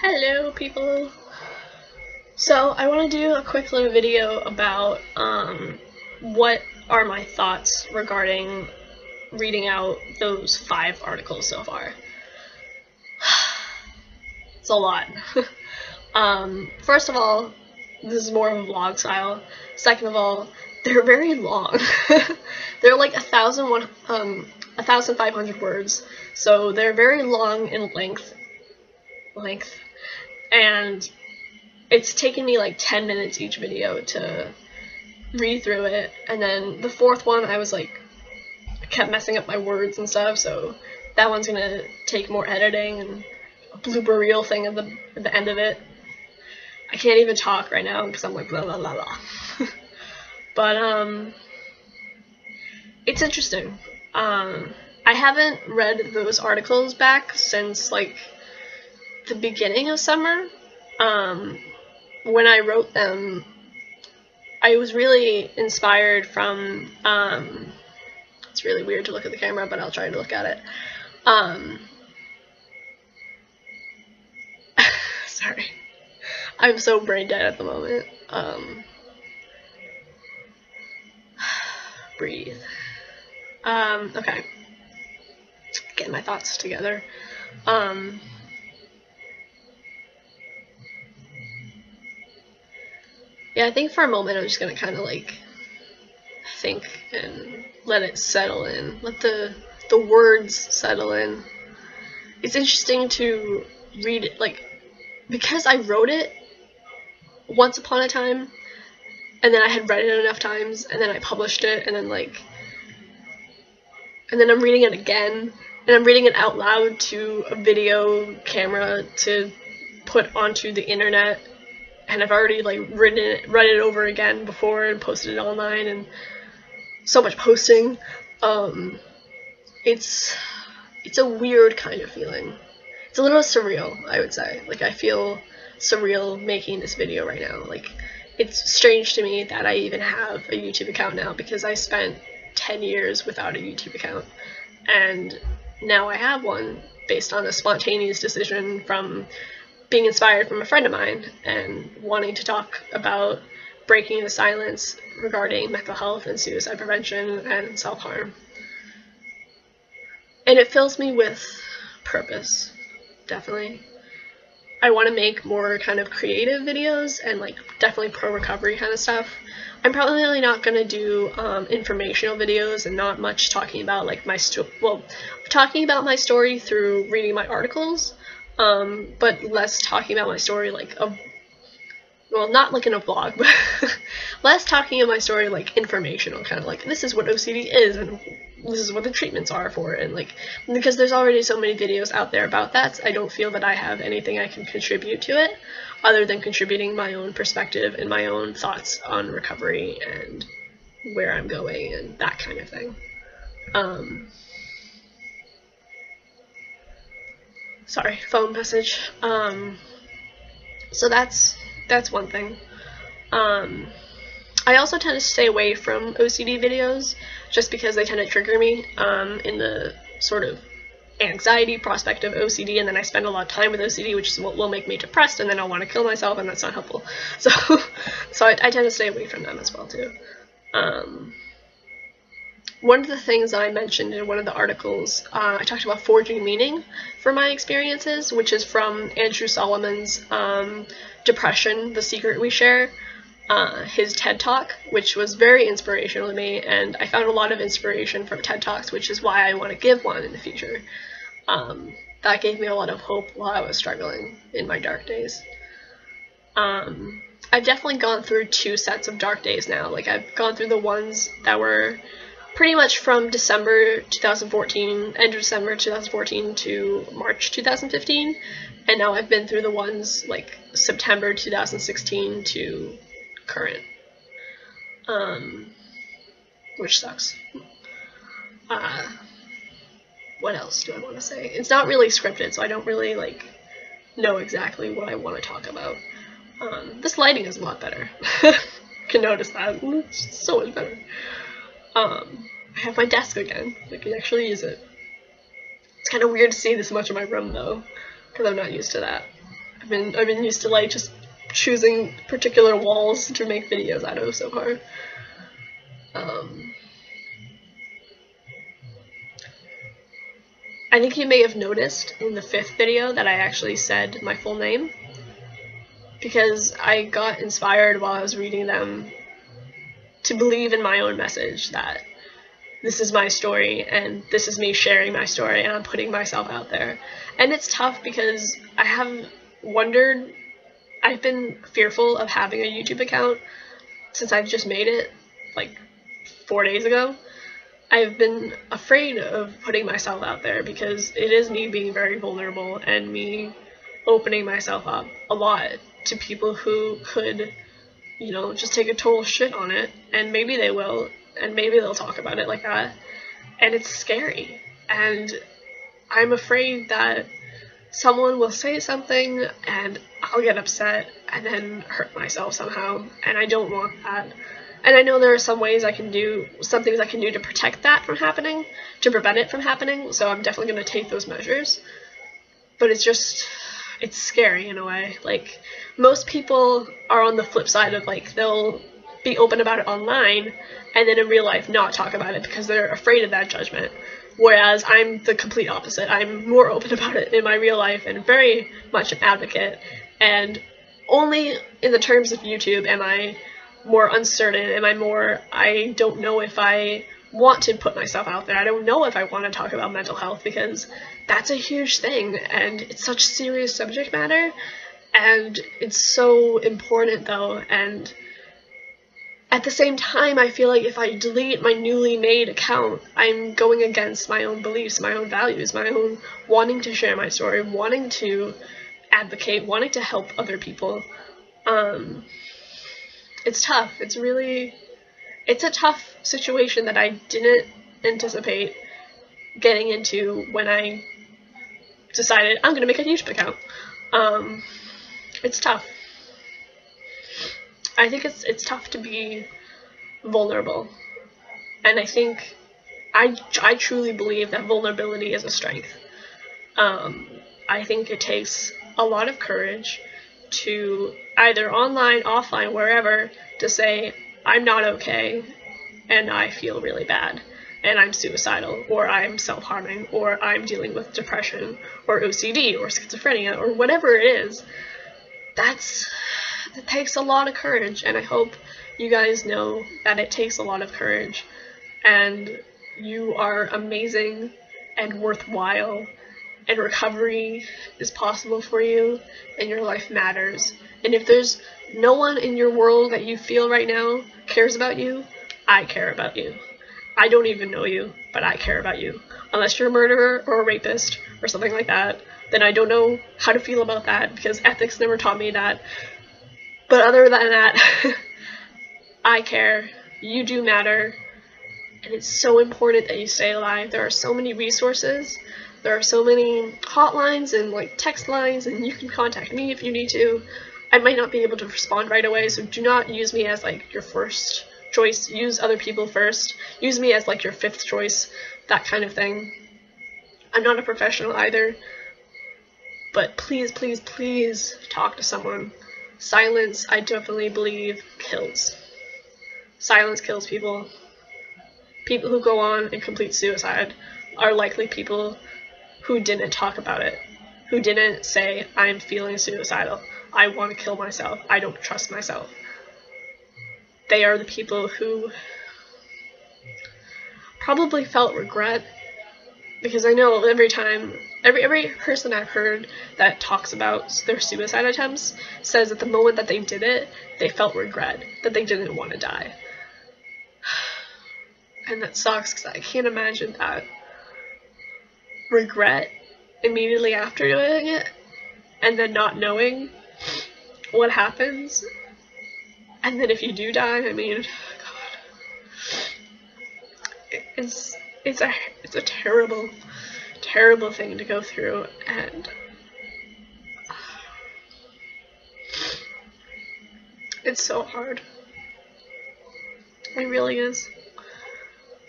Hello, people. So I want to do a quick little video about what are my thoughts regarding reading out those 5 articles so far. It's a lot. First of all, this is more of a vlog style. Second of all, they're very long. They're like 1,500 words, so they're very long in length, and it's taken me like 10 minutes each video to read through it, and then the 4th one I kept messing up my words and stuff, so that one's gonna take more editing and a blooper reel thing at the end of it. I can't even talk right now because I'm like blah blah blah blah. But it's interesting. I haven't read those articles back since like the beginning of summer. When I wrote them, I was really inspired from, it's really weird to look at the camera, but I'll try to look at it. Sorry. I'm so brain dead at the moment. Breathe. Okay. Getting my thoughts together. Yeah, I think for a moment I'm just gonna kind of like think and let it settle in. Let the words settle in. It's interesting to read it, like, because I wrote it once upon a time, and then I had read it enough times, and then I published it, and then I'm reading it again, and I'm reading it out loud to a video camera to put onto the internet. And I've already like read it over again before and posted it online, and so much posting. It's a weird kind of feeling. It's a little surreal, I would say. Like, I feel surreal making this video right now. Like, it's strange to me that I even have a YouTube account now, because I spent 10 years without a YouTube account, and now I have one based on a spontaneous decision from being inspired from a friend of mine and wanting to talk about breaking the silence regarding mental health and suicide prevention and self-harm. And it fills me with purpose, definitely. I want to make more kind of creative videos and like definitely pro-recovery kind of stuff. I'm probably not going to do informational videos and not much talking about like talking about my story through reading my articles, but less talking about my story like not like in a vlog, but less talking about my story like informational, kind of like this is what OCD is and this is what the treatments are for it, and like because there's already so many videos out there about that, I don't feel that I have anything I can contribute to it other than contributing my own perspective and my own thoughts on recovery and where I'm going and that kind of thing. Sorry, phone message. So that's one thing. I also tend to stay away from OCD videos just because they tend to trigger me in the sort of anxiety prospect of OCD, and then I spend a lot of time with OCD, which is what will make me depressed, and then I'll want to kill myself, and that's not helpful. So I tend to stay away from them as well too. One of the things that I mentioned in one of the articles, I talked about forging meaning for my experiences, which is from Andrew Solomon's Depression, The Secret We Share, his TED Talk, which was very inspirational to me, and I found a lot of inspiration from TED Talks, which is why I want to give one in the future. That gave me a lot of hope while I was struggling in my dark days. I've definitely gone through 2 sets of dark days now. Like, I've gone through the ones that were pretty much from December 2014, end of December 2014 to March 2015, and now I've been through the ones like September 2016 to current, which sucks. What else do I want to say? It's not really scripted, so I don't really like know exactly what I want to talk about. This lighting is a lot better. You can notice that. It's so much better. I have my desk again. I can actually use it. It's kind of weird to see this much in my room, though, because I'm not used to that. I've been used to like just choosing particular walls to make videos out of so far. I think you may have noticed in the 5th video that I actually said my full name, because I got inspired while I was reading them to believe in my own message, that this is my story and this is me sharing my story and I'm putting myself out there. And it's tough because I have wondered, I've been fearful of having a YouTube account since I've just made it like 4 days ago. I've been afraid of putting myself out there because it is me being very vulnerable and me opening myself up a lot to people who could, you know, just take a total shit on it, and maybe they will, and maybe they'll talk about it like that, and it's scary, and I'm afraid that someone will say something and I'll get upset and then hurt myself somehow, and I don't want that. And I know there are some things I can do to protect that from happening, to prevent it from happening, so I'm definitely going to take those measures. But it's scary in a way. Like, most people are on the flip side of, like, they'll be open about it online and then in real life not talk about it because they're afraid of that judgment. Whereas I'm the complete opposite. I'm more open about it in my real life and very much an advocate. And only in the terms of YouTube am I more uncertain, I don't know if I want to put myself out there. I don't know if I want to talk about mental health because that's a huge thing and it's such serious subject matter and it's so important though, and at the same time I feel like if I delete my newly made account, I'm going against my own beliefs, my own values, my own wanting to share my story, wanting to advocate, wanting to help other people. It's tough. It's a tough situation that I didn't anticipate getting into when I decided I'm going to make a YouTube account. It's tough. I think it's tough to be vulnerable. And I think I truly believe that vulnerability is a strength. I think it takes a lot of courage to either online, offline, wherever, to say, I'm not okay, and I feel really bad, and I'm suicidal, or I'm self-harming, or I'm dealing with depression, or OCD, or schizophrenia, or whatever it is. That takes a lot of courage, and I hope you guys know that it takes a lot of courage, and you are amazing and worthwhile, and recovery is possible for you, and your life matters. And if there's no one in your world that you feel right now cares about you, I care about you. I don't even know you, but I care about you. Unless you're a murderer or a rapist or something like that, then I don't know how to feel about that because ethics never taught me that. But other than that, I care. You do matter. And it's so important that you stay alive. There are so many resources. There are so many hotlines and like text lines, and you can contact me if you need to. I might not be able to respond right away, so do not use me as like your first choice. Use other people first. Use me as like your 5th choice, that kind of thing. I'm not a professional either, but please, please, please talk to someone. Silence, I definitely believe, kills. Silence kills people. People who go on and complete suicide are likely people who didn't talk about it, who didn't say, I'm feeling suicidal, I want to kill myself, I don't trust myself. They are the people who probably felt regret, because I know every person I've heard that talks about their suicide attempts says at the moment that they did it, they felt regret, that they didn't want to die. And that sucks, because I can't imagine that. Regret immediately after doing it, and then not knowing what happens, and then if you do die, I mean, God, it's a terrible, terrible thing to go through, and it's so hard. It really is.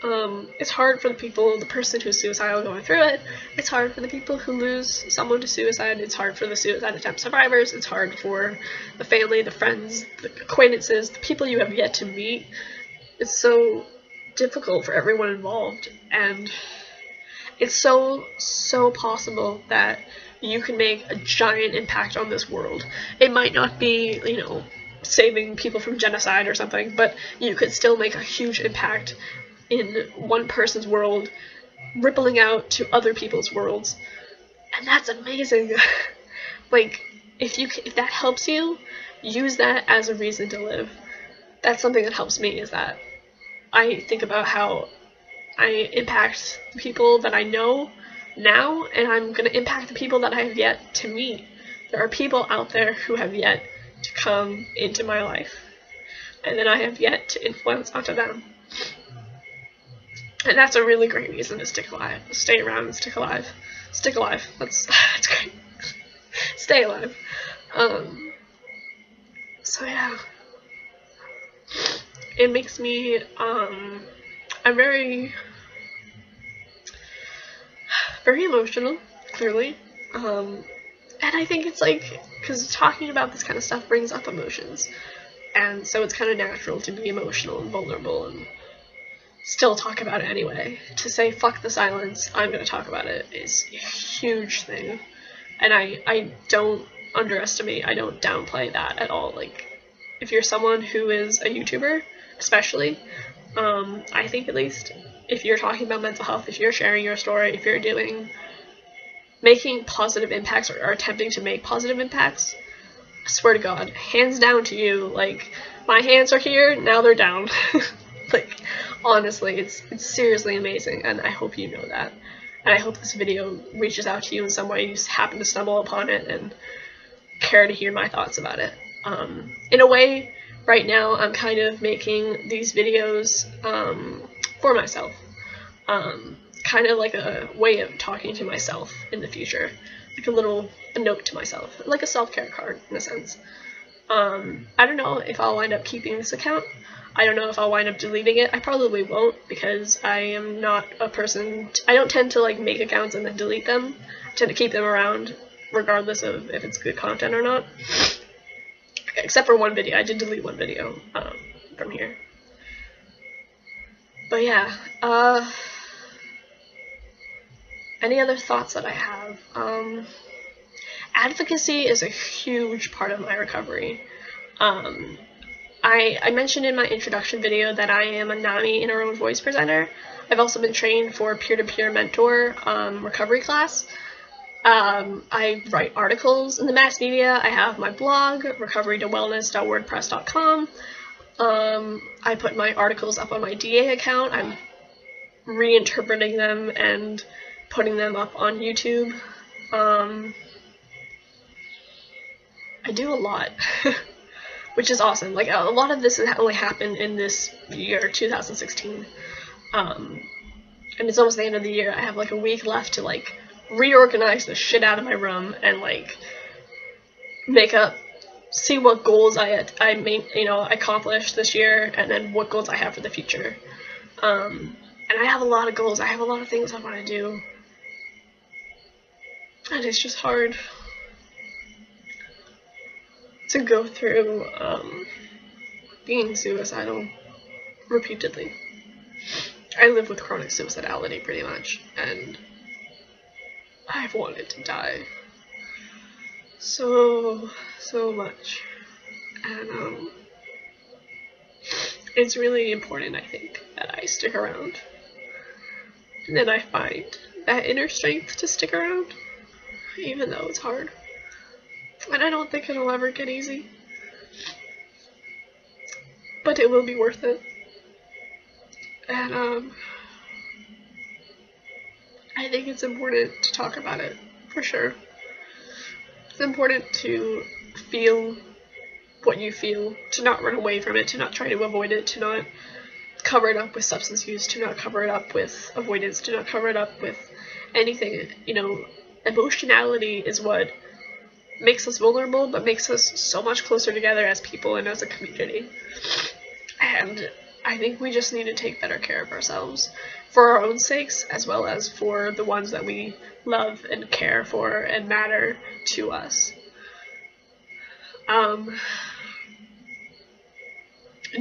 It's hard for the person who's suicidal going through it. It's hard for the people who lose someone to suicide. It's hard for the suicide attempt survivors. It's hard for the family, the friends, the acquaintances, the people you have yet to meet. It's so difficult for everyone involved, and it's so possible that you can make a giant impact on this world. It might not be, saving people from genocide or something, but you could still make a huge impact in one person's world, rippling out to other people's worlds. And that's amazing. Like, if that helps you, use that as a reason to live. That's something that helps me, is that I think about how I impact the people that I know now, and I'm going to impact the people that I have yet to meet. There are people out there who have yet to come into my life, and then I have yet to influence onto them. And that's a really great reason to stick alive. Stay around and stick alive. Stick alive. That's great. Stay alive. So yeah. It makes me, I'm very emotional, clearly. And I think it's like, because talking about this kind of stuff brings up emotions. And so it's kind of natural to be emotional and vulnerable and still talk about it anyway. To say, fuck the silence, I'm going to talk about it, is a huge thing. And I don't underestimate, I don't downplay that at all. Like, if you're someone who is a YouTuber, especially, I think at least, if you're talking about mental health, if you're sharing your story, if you're making positive impacts or attempting to make positive impacts, I swear to God, hands down to you. Like, my hands are here, now they're down. Like, honestly, it's seriously amazing, and I hope you know that. And I hope this video reaches out to you in some way. You happen to stumble upon it and care to hear my thoughts about it. In a way, right now, I'm kind of making these videos for myself. Kind of like a way of talking to myself in the future. Like a note to myself. Like a self-care card, in a sense. I don't know if I'll wind up keeping this account. I don't know if I'll wind up deleting it. I probably won't, because I am not a person... I don't tend to, like, make accounts and then delete them. I tend to keep them around, regardless of if it's good content or not. Except for one video. I did delete one video from here. But yeah, any other thoughts that I have? Advocacy is a huge part of my recovery. I mentioned in my introduction video that I am a NAMI Inner Own Voice presenter. I've also been trained for peer-to-peer mentor recovery class. I write articles in the mass media. I have my blog, recoverytowellness.wordpress.com. I put my articles up on my DA account. I'm reinterpreting them and putting them up on YouTube. I do a lot, which is awesome. Like, a lot of this has only happened in this year, 2016. And it's almost the end of the year. I have like a week left to like reorganize the shit out of my room and like see what goals I accomplished this year, and then what goals I have for the future. And I have a lot of goals. I have a lot of things I want to do, and it's just hard to go through being suicidal repeatedly. I live with chronic suicidality pretty much, and I've wanted to die so much. And it's really important, I think, that I stick around, and then I find that inner strength to stick around, even though it's hard. And I don't think it'll ever get easy, but it will be worth it. And I think it's important to talk about it, for sure. It's important to feel what you feel, to not run away from it, to not try to avoid it, to not cover it up with substance use, to not cover it up with avoidance, to not cover it up with anything. Emotionality is what makes us vulnerable, but makes us so much closer together as people and as a community. And I think we just need to take better care of ourselves for our own sakes, as well as for the ones that we love and care for and matter to us.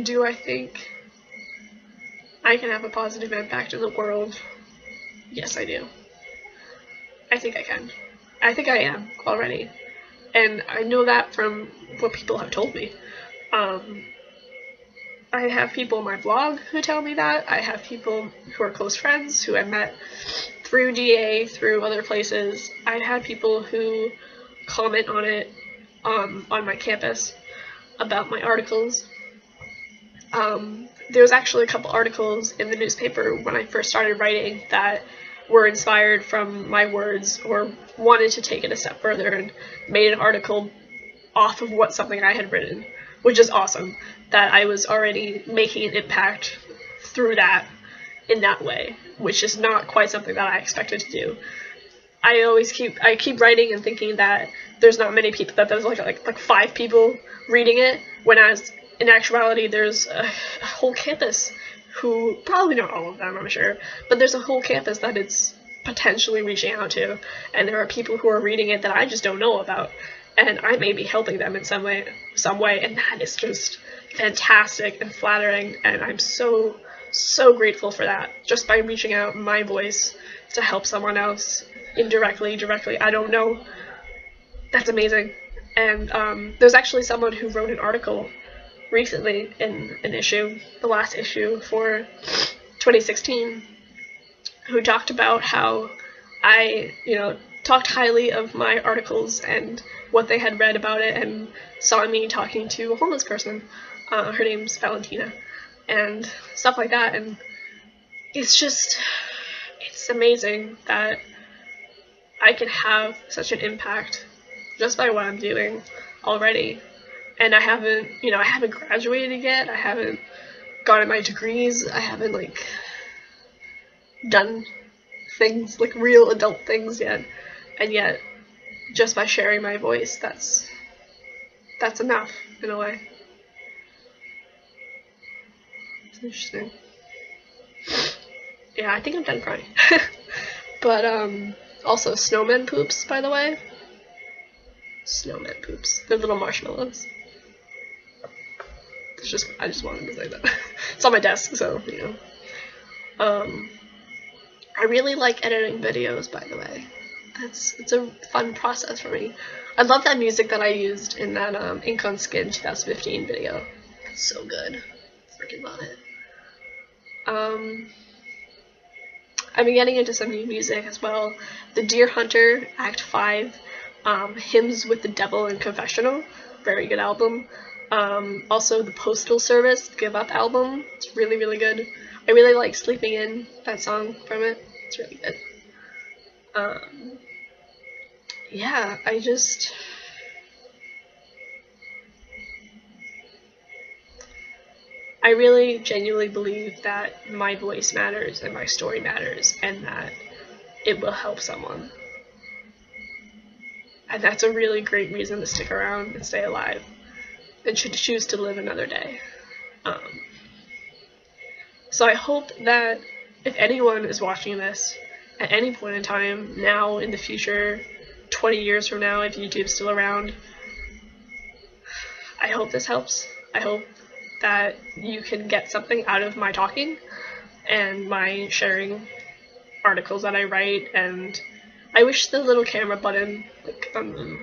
Do I think I can have a positive impact in the world? Yes, I do. I think I can. I think I am already. And I know that from what people have told me. I have people on my blog who tell me that. I have people who are close friends who I met through DA, through other places. I've had people who comment on it on my campus about my articles. There was actually a couple articles in the newspaper when I first started writing that were inspired from my words or wanted to take it a step further and made an article off of something I had written, which is awesome that I was already making an impact through that in that way, which is not quite something that I expected to do. I keep writing and thinking that there's not many people, that there's like 5 people reading it, when as in actuality there's a whole campus who, probably not all of them, I'm sure, but there's a whole campus that it's potentially reaching out to, and there are people who are reading it that I just don't know about, and I may be helping them in some way, and that is just fantastic and flattering, and I'm so grateful for that, just by reaching out my voice to help someone else indirectly, directly, I don't know. That's amazing. And there's actually someone who wrote an article recently in an issue, the last issue for 2016, who talked about how I, talked highly of my articles and what they had read about it, and saw me talking to a homeless person. Her name's Valentina, and stuff like that. And it's amazing that I can have such an impact just by what I'm doing already. And I haven't graduated yet. I haven't gotten my degrees. I haven't done things, real adult things yet. And yet, just by sharing my voice, that's enough in a way. It's interesting. Yeah, I think I'm done crying. But also snowman poops, by the way. Snowman poops. They're little marshmallows. I just wanted to say that. It's on my desk, so I really like editing videos, by the way. It's a fun process for me. I love that music that I used in that Ink on Skin 2015 video. It's so good. Freaking love it. I've been getting into some new music as well. The Deer Hunter Act 5, Hymns with the Devil and Confessional, very good album. Also the Postal Service Give Up album, it's really, really good. I really like Sleeping In, that song from it, it's really good. Yeah, I really genuinely believe that my voice matters and my story matters, and that it will help someone. And that's a really great reason to stick around and stay alive, and should choose to live another day. So I hope that if anyone is watching this at any point in time, now, in the future, 20 years from now, if YouTube's still around, I hope this helps. I hope that you can get something out of my talking and my sharing articles that I write. And I wish the little camera button on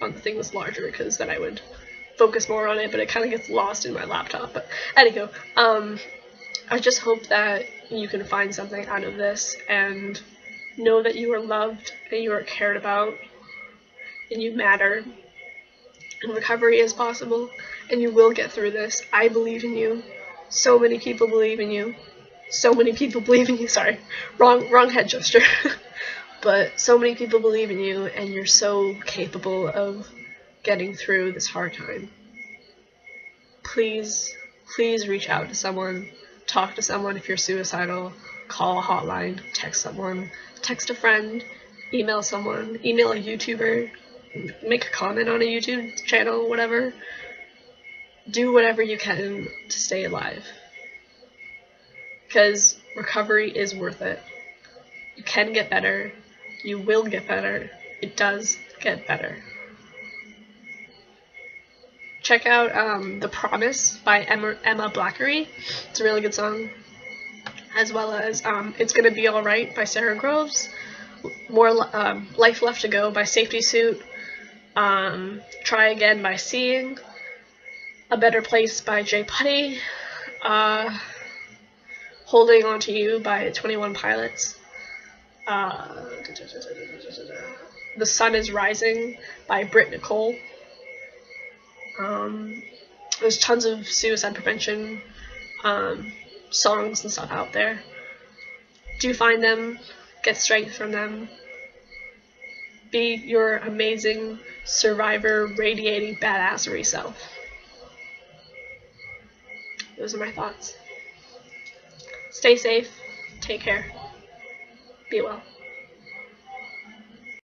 the thing was larger, because then I would focus more on it, but it kind of gets lost in my laptop. But anywho, I just hope that you can find something out of this and know that you are loved and you are cared about and you matter, and recovery is possible, and you will get through this. I believe in you. So many people believe in you. So many people believe in you. Sorry, wrong head gesture. But so many people believe in you, and you're so capable of getting through this hard time. Please reach out to someone. Talk to someone if you're suicidal. Call a hotline. Text someone. Text a friend. Email someone. Email a YouTuber. Make a comment on a YouTube channel, whatever. Do whatever you can to stay alive. because recovery is worth it. You can get better. You will get better. It does get better. Check out The Promise by Emma Blackery. It's a really good song. As well as It's Gonna Be Alright by Sarah Groves. More Life Left to Go by Safety Suit. Try Again by Seeing. A Better Place by Jay Putty. Holding On to You by 21 Pilots. The Sun is Rising by Britt Nicole. There's tons of suicide prevention songs and stuff out there. Do find them, get strength from them. Be your amazing survivor, radiating badassery self. Those are my thoughts. Stay safe. Take care. Be well.